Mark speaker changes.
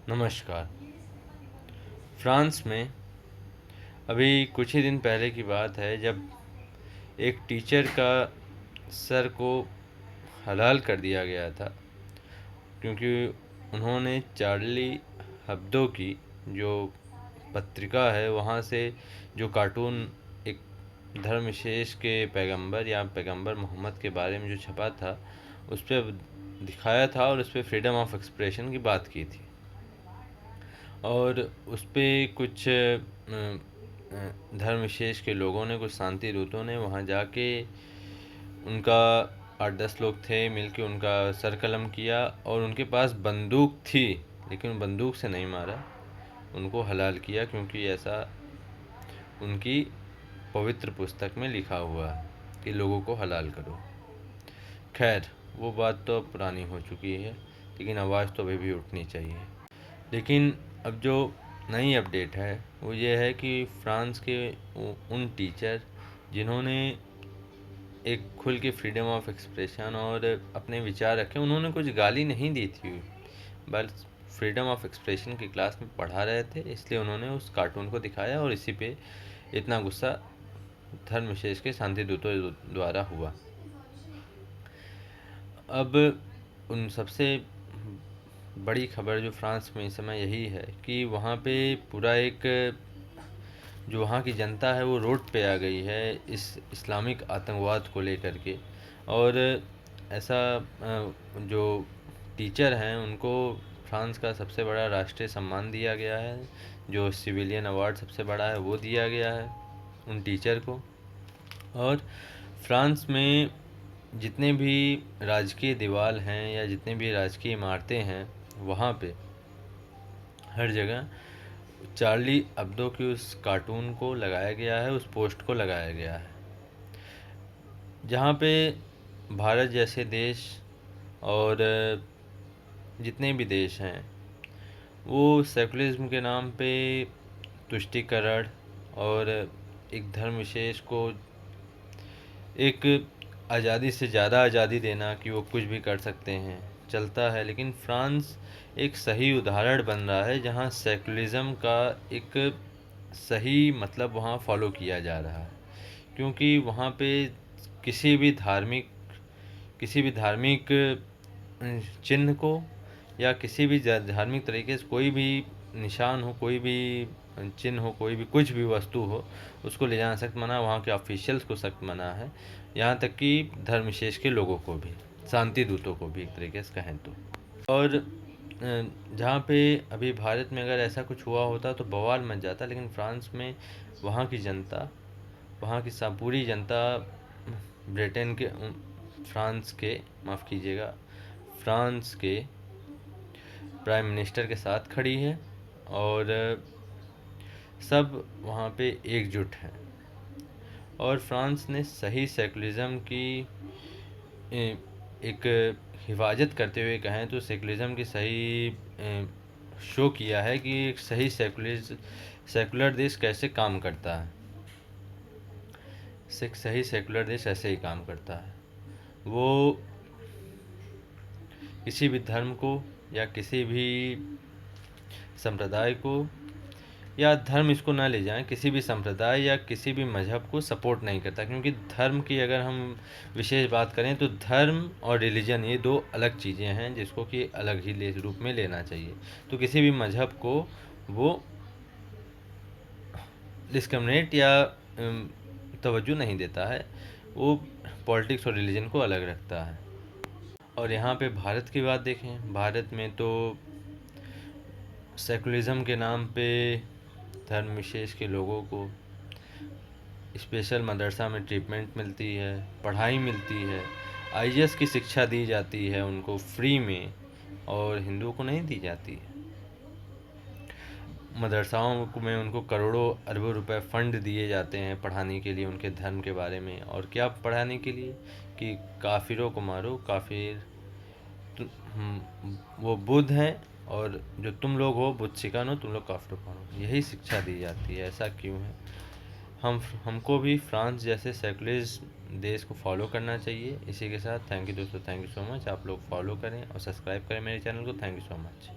Speaker 1: नमस्कार। फ्रांस में अभी कुछ ही दिन पहले की बात है जब एक टीचर का सर को हलाल कर दिया गया था, क्योंकि उन्होंने चार्ली हेब्दो की जो पत्रिका है वहाँ से जो कार्टून एक धर्मविशेष के पैगंबर या पैगंबर मोहम्मद के बारे में जो छपा था उस पर दिखाया था और उस पर फ्रीडम ऑफ एक्सप्रेशन की बात की थी। और उस पे कुछ धर्म विशेष के लोगों ने, कुछ शांति दूतों ने वहाँ जाके उनका 8-10 लोग थे मिलके उनका सर कलम किया और उनके पास बंदूक थी, लेकिन बंदूक से नहीं मारा, उनको हलाल किया, क्योंकि ऐसा उनकी पवित्र पुस्तक में लिखा हुआ है कि लोगों को हलाल करो। खैर, वो बात तो अब पुरानी हो चुकी है, लेकिन आवाज़ तो अभी भी उठनी चाहिए। लेकिन अब जो नई अपडेट है वो ये है कि फ्रांस के उन टीचर जिन्होंने एक खुल के फ्रीडम ऑफ एक्सप्रेशन और अपने विचार रखे, उन्होंने कुछ गाली नहीं दी थी, बस फ्रीडम ऑफ एक्सप्रेशन की क्लास में पढ़ा रहे थे, इसलिए उन्होंने उस कार्टून को दिखाया और इसी पे इतना गुस्सा धर्म विशेष के शांति दूतों द्वारा हुआ। अब उन सबसे बड़ी खबर जो फ्रांस में इस समय यही है कि वहाँ पे पूरा एक जो वहाँ की जनता है वो रोड पे आ गई है इस इस्लामिक आतंकवाद को लेकर के। और ऐसा जो टीचर हैं उनको फ्रांस का सबसे बड़ा राष्ट्रीय सम्मान दिया गया है, जो सिविलियन अवार्ड सबसे बड़ा है वो दिया गया है उन टीचर को। और फ्रांस में जितने भी राजकीय दीवार हैं या जितने भी राजकीय इमारतें हैं वहाँ पे हर जगह चार्ली अब्दो की उस कार्टून को लगाया गया है, उस पोस्ट को लगाया गया है। जहाँ पे भारत जैसे देश और जितने भी देश हैं वो सेकुलरिज्म के नाम पे तुष्टीकरण और एक धर्म विशेष को एक आज़ादी से ज़्यादा आज़ादी देना कि वो कुछ भी कर सकते हैं चलता है, लेकिन फ्रांस एक सही उदाहरण बन रहा है जहाँ सेकुलरिज्म का एक सही मतलब वहाँ फॉलो किया जा रहा है। क्योंकि वहाँ पे किसी भी धार्मिक चिन्ह को या किसी भी धार्मिक तरीके से कोई भी निशान हो, कोई भी चिन्ह हो, कोई भी कुछ भी वस्तु हो, उसको ले जाना सख्त मना, वहाँ के ऑफिशियल्स को सख्त मना है, यहाँ तक कि धर्म विशेष के लोगों को भी, शांति दूतों को भी एक तरीके से कहें तो। और जहाँ पे अभी भारत में अगर ऐसा कुछ हुआ होता तो बवाल मच जाता, लेकिन फ्रांस में वहाँ की जनता, वहाँ की पूरी जनता ब्रिटेन के फ्रांस के माफ़ कीजिएगा फ्रांस के प्राइम मिनिस्टर के साथ खड़ी है और सब वहाँ पे एकजुट हैं। और फ्रांस ने सही सेकुलरिज्म की एक हिफाजत करते हुए कहें तो सेकुलरिज्म की सही शो किया है कि एक सही सेकुलर देश कैसे काम करता है। सही सेकुलर देश ऐसे ही काम करता है, वो किसी भी धर्म को या किसी भी संप्रदाय को, या धर्म इसको ना ले जाएं, किसी भी संप्रदाय या किसी भी मजहब को सपोर्ट नहीं करता। क्योंकि धर्म की अगर हम विशेष बात करें तो धर्म और रिलीजन ये दो अलग चीज़ें हैं जिसको कि अलग ही रूप में लेना चाहिए। तो किसी भी मजहब को वो डिस्क्रिमिनेट या तवज्जो नहीं देता है, वो पॉलिटिक्स और रिलीजन को अलग रखता है। और यहाँ पे भारत की बात देखें, भारत में तो सेकुलरिज्म के नाम पे धर्म विशेष के लोगों को स्पेशल मदरसा में ट्रीटमेंट मिलती है, पढ़ाई मिलती है, आईएएस की शिक्षा दी जाती है उनको फ्री में, और हिंदुओं को नहीं दी जाती है। मदरसाओं में उनको करोड़ों अरबों रुपए फंड दिए जाते हैं पढ़ाने के लिए उनके धर्म के बारे में। और क्या पढ़ाने के लिए कि काफिरों को मारो, काफिर वो बुद्ध हैं और जो तुम लोग हो बुद्ध सिखानो, तुम लोग काफिरों को मारो, यही शिक्षा दी जाती है। ऐसा क्यों है? हमको भी फ्रांस जैसे सेकुलर देश को फॉलो करना चाहिए। इसी के साथ थैंक यू दोस्तों, थैंक यू सो मच। आप लोग फॉलो करें और सब्सक्राइब करें मेरे चैनल को। Thank you so much.